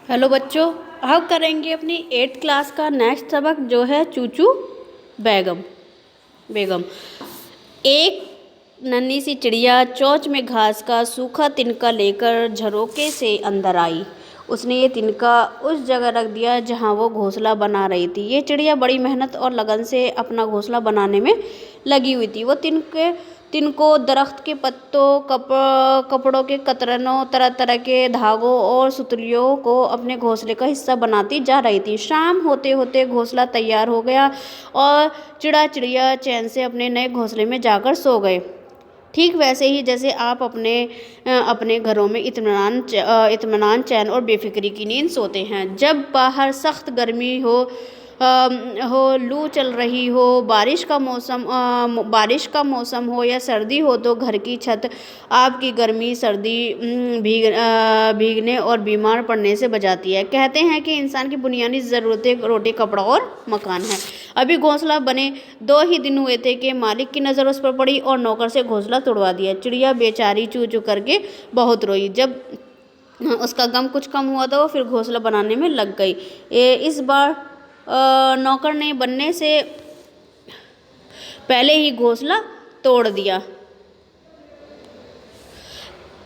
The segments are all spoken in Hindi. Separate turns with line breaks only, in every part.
हेलो बच्चों, हम करेंगे अपनी 8th क्लास का नेक्स्ट सबक जो है चूचू बेगम बेगम। एक नन्ही सी चिड़िया चोंच में घास का सूखा तिनका लेकर झरोके से अंदर आई। उसने ये तिनका उस जगह रख दिया जहाँ वो घोंसला बना रही थी। ये चिड़िया बड़ी मेहनत और लगन से अपना घोंसला बनाने में लगी हुई थी। वो तिनको दरख्त के पत्तों, कपड़ों के कतरनों, तरह तरह के धागों और सुतलियों को अपने घोंसले का हिस्सा बनाती जा रही थी। शाम होते होते घोंसला तैयार हो गया और चिड़िया चैन से अपने नए घोंसले में जाकर सो गए। ठीक वैसे ही जैसे आप अपने घरों में इत्मीनान, चैन और बेफिक्री की नींद सोते हैं। जब बाहर सख्त गर्मी हो, लू चल रही हो, बारिश का मौसम हो या सर्दी हो, तो घर की छत आपकी गर्मी सर्दी भीगने और बीमार पड़ने से बचाती है। कहते हैं कि इंसान की बुनियादी ज़रूरतें रोटी, कपड़ा और मकान है। अभी घोंसला बने 2 ही दिन हुए थे कि मालिक की नज़र उस पर पड़ी और नौकर से घोंसला तोड़वा दिया। चिड़िया बेचारी चू चू करके बहुत रोई। जब उसका गम कुछ कम हुआ तो वो फिर घोंसला बनाने में लग गई। इस बार नौकर ने बनने से पहले ही घोंसला तोड़ दिया।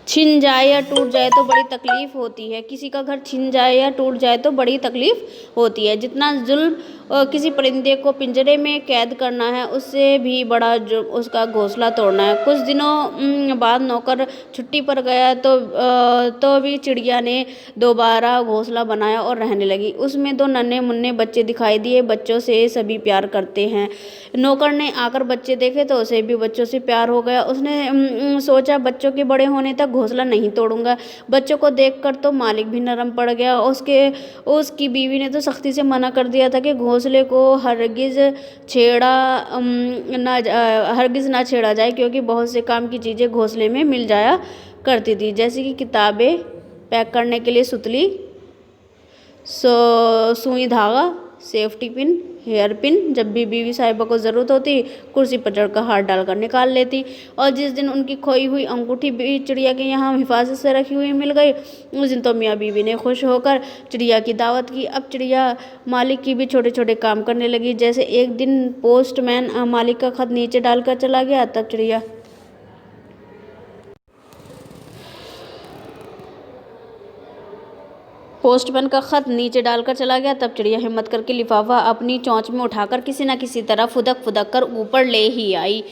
छिन जाए या टूट जाए तो बड़ी तकलीफ होती है। किसी का घर छिन जाए या टूट जाए तो बड़ी तकलीफ होती है। जितना जुल्म किसी परिंदे को पिंजरे में कैद करना है, उससे भी बड़ा जुर्म उसका घोंसला तोड़ना है। कुछ दिनों बाद नौकर छुट्टी पर गया तो भी चिड़िया ने दोबारा घोंसला बनाया और रहने लगी। उसमें 2 नन्हे मुन्ने बच्चे दिखाई दिए। बच्चों से सभी प्यार करते हैं। नौकर ने आकर बच्चे देखे तो उसे भी बच्चों से प्यार हो गया। उसने सोचा बच्चों के बड़े होने तक घोंसला नहीं तोड़ूंगा। बच्चों को देखकर तो मालिक भी नरम पड़ गया। उसकी बीवी ने तो सख्ती से मना कर दिया था कि घोंसले को हरगिज़ ना छेड़ा जाए, क्योंकि बहुत से काम की चीज़ें घोंसले में मिल जाया करती थी, जैसे कि किताबें, पैक करने के लिए सुतली, सुई धागा, सेफ्टी पिन, हेयर पिन। जब भी बीवी साहिबा को ज़रूरत होती, कुर्सी पर चढ़कर हाथ डालकर निकाल लेती। और जिस दिन उनकी खोई हुई अंगूठी भी चिड़िया के यहाँ हिफाजत से रखी हुई मिल गई, उस दिन तो मियाँ बीवी ने खुश होकर चिड़िया की दावत की। अब चिड़िया मालिक की भी छोटे छोटे काम करने लगी। जैसे एक दिन पोस्टमैन मालिक का खत नीचे डालकर चला गया, तब चिड़िया पोस्टमैन का खत नीचे डालकर चला गया तब चिड़िया हिम्मत करके लिफाफा अपनी चोंच में उठाकर किसी न किसी तरह फुदक फुदक कर ऊपर ले ही आई।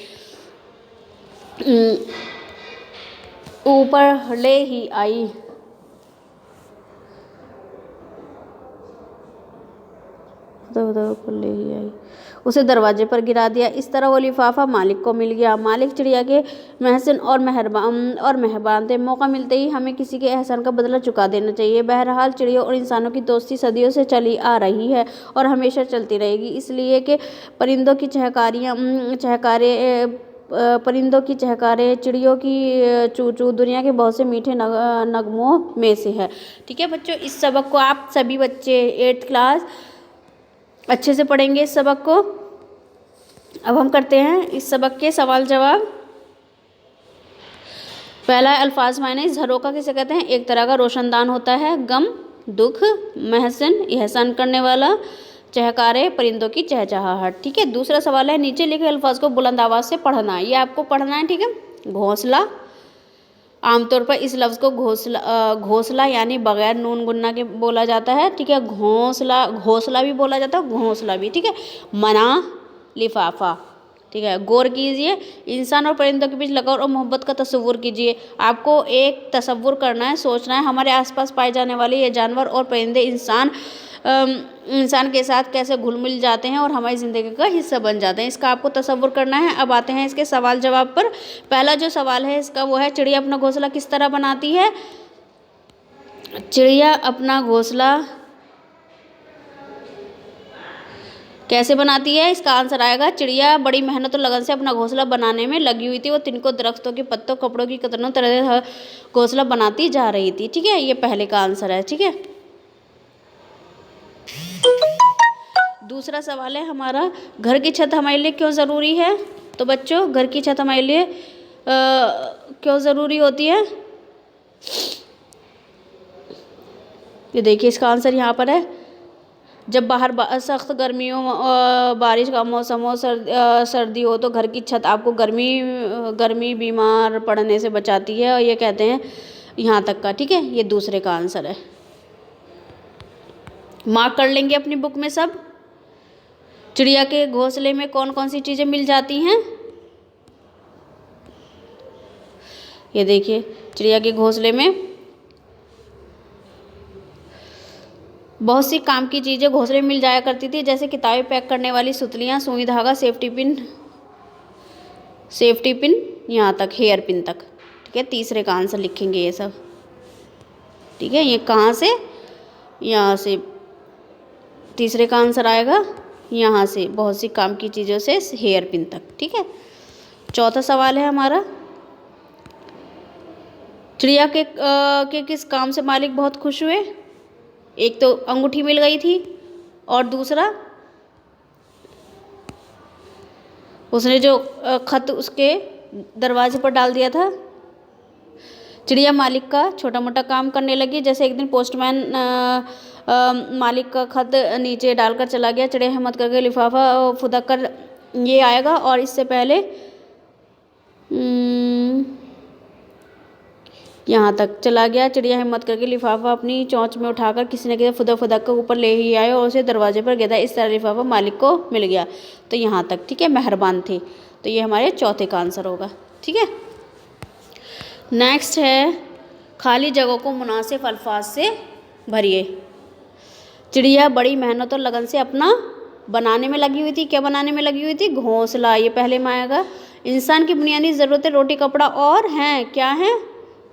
उसे दरवाजे पर गिरा दिया। इस तरह वो लिफाफा मालिक को मिल गया। मालिक चिड़िया के महसिन और मेहरबान थे। मौका मिलते ही हमें किसी के एहसान का बदला चुका देना चाहिए। बहरहाल चिड़ियों और इंसानों की दोस्ती सदियों से चली आ रही है और हमेशा चलती रहेगी, इसलिए कि परिंदों की चहकारे, चिड़ियों की चूचू दुनिया के बहुत से मीठे नगमों में से है। ठीक है बच्चों, इस सबक को आप सभी बच्चे 8th क्लास अच्छे से पढ़ेंगे। इस सबक को अब हम करते हैं इस सबक के सवाल जवाब। पहला है अल्फाज मायने। झरोका किसे कहते हैं? एक तरह का रोशनदान होता है। गम, दुख, महसन, एहसान करने वाला, चहकारे, परिंदों की चहचहाहट। ठीक है। दूसरा सवाल है नीचे लिखे अल्फाज को बुलंद आवाज से पढ़ना। ये आपको पढ़ना है। ठीक है। घोंसला, आमतौर पर इस लफ्ज़ को घोंसला यानी बगैर नून गुन्ना के बोला जाता है। ठीक है। घोंसला भी बोला जाता है, घोंसला भी। ठीक है। मना, लिफाफा। ठीक है। गौर कीजिए, इंसान और परिंदों के बीच लगाव और मोहब्बत का तस्वुर कीजिए। आपको एक तस्वुर करना है, सोचना है हमारे आसपास पाए जाने वाले ये जानवर और परिंदे इंसान के साथ कैसे घुल मिल जाते हैं और हमारी ज़िंदगी का हिस्सा बन जाते हैं। इसका आपको तस्वुर करना है। अब आते हैं इसके सवाल जवाब पर। पहला जो सवाल है इसका वो है चिड़िया अपना घोंसला किस तरह बनाती है? चिड़िया अपना घोंसला कैसे बनाती है? इसका आंसर आएगा चिड़िया बड़ी मेहनत और लगन से अपना घोंसला बनाने में लगी हुई थी। वो तिनको, दरख्तों के पत्तों, कपड़ों की कतरनों तरह घोंसला बनाती जा रही थी। ठीक है। ये पहले का आंसर है। ठीक है। दूसरा सवाल है हमारा, घर की छत हमारे लिए क्यों ज़रूरी है? तो बच्चों, घर की छत हमारे लिए क्यों ज़रूरी होती है? ये देखिए इसका आंसर यहाँ पर है, जब बाहर सख्त गर्मियों बारिश का मौसम हो, सर्दी हो तो घर की छत आपको गर्मी बीमार पड़ने से बचाती है, और ये कहते हैं यहाँ तक का। ठीक है, ये दूसरे का आंसर है। मार्क कर लेंगे अपनी बुक में सब। चिड़िया के घोंसले में कौन कौन सी चीज़ें मिल जाती हैं? ये देखिए चिड़िया के घोंसले में बहुत सी काम की चीज़ें घोंसले में मिल जाया करती थी, जैसे किताबें पैक करने वाली सुतलियाँ, सुई धागा, सेफ्टी पिन यहाँ तक, हेयर पिन तक। ठीक है, तीसरे का आंसर लिखेंगे ये सब। ठीक है, ये कहाँ से? यहाँ से तीसरे का आंसर आएगा, यहाँ से बहुत सी काम की चीज़ों से हेयर पिन तक। ठीक है, चौथा सवाल है हमारा, चिड़िया के किस काम से मालिक बहुत खुश हुए? एक तो अंगूठी मिल गई थी, और दूसरा उसने जो खत उसके दरवाजे पर डाल दिया था। चिड़िया मालिक का छोटा मोटा काम करने लगी, जैसे एक दिन पोस्टमैन मालिक का खत नीचे डालकर चला गया। चिड़िया हिम्मत करके लिफाफा फुदक कर ये आएगा, और इससे पहले यहाँ तक चला गया। चिड़िया हिम्मत करके लिफाफा अपनी चोंच में उठाकर किसी न किसी फुदक कर ऊपर ले ही आए और उसे दरवाजे पर गिरा। इस तरह लिफाफा मालिक को मिल गया। तो यहाँ तक। ठीक है, मेहरबान थे। तो ये हमारे चौथे का आंसर होगा। ठीक है, नेक्स्ट है, खाली जगह को मुनासिब अल्फाज से भरिए। चिड़िया बड़ी मेहनत और लगन से अपना बनाने में लगी हुई थी। क्या बनाने में लगी हुई थी? घोंसला। ये पहले में आएगा। इंसान की बुनियादी ज़रूरतें रोटी कपड़ा और हैं, क्या है?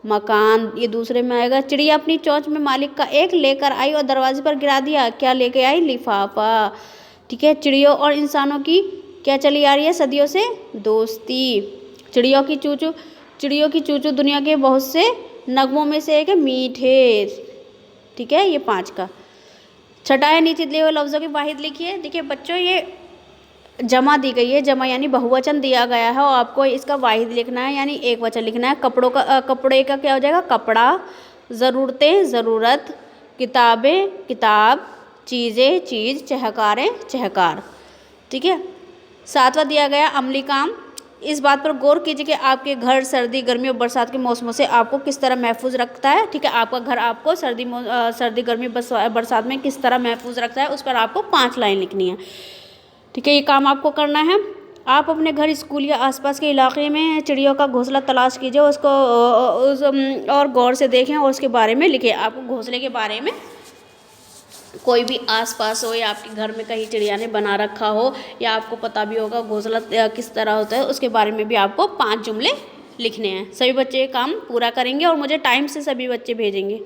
मकान। ये दूसरे में आएगा। चिड़िया अपनी चोंच में मालिक का एक लेकर आई और दरवाजे पर गिरा दिया। क्या लेके आई? लिफाफा। ठीक है, चिड़ियों और इंसानों की क्या चली आ रही है सदियों से? दोस्ती। चिड़ियों की चूचू दुनिया के बहुत से नगमों में से एक है, मीठे। ठीक है, ये 5 का। छठा है, नीचे दिए हुए लफ्ज़ों की वाहिद लिखिए। देखिए बच्चों, ये जमा दी गई है, जमा यानी बहुवचन दिया गया है और आपको इसका वाहिद लिखना है, यानी एक वचन लिखना है। कपड़े का क्या हो जाएगा? कपड़ा। ज़रूरतें, ज़रूरत। किताबें, किताब। चीज़ें, चीज़। चहकारें, चहकार। ठीक है, 7वां दिया गया अमली काम। इस बात पर गौर कीजिए कि आपके घर सर्दी, गर्मी और बरसात के मौसमों से आपको किस तरह महफूज रखता है। ठीक है, आपका घर आपको सर्दी, गर्मी, बरसात में किस तरह महफूज रखता है, उस पर आपको 5 लाइन लिखनी है। ठीक है, ये काम आपको करना है। आप अपने घर, स्कूल या आसपास के इलाके में चिड़ियों का घोंसला तलाश कीजिए, उसको और गौर से देखें और उसके बारे में लिखें। आपको घोंसले के बारे में कोई भी आसपास हो या आपके घर में कहीं चिड़िया ने बना रखा हो या आपको पता भी होगा घोंसला किस तरह होता है, उसके बारे में भी आपको 5 जुमले लिखने हैं। सभी बच्चे ये काम पूरा करेंगे और मुझे टाइम से सभी बच्चे भेजेंगे।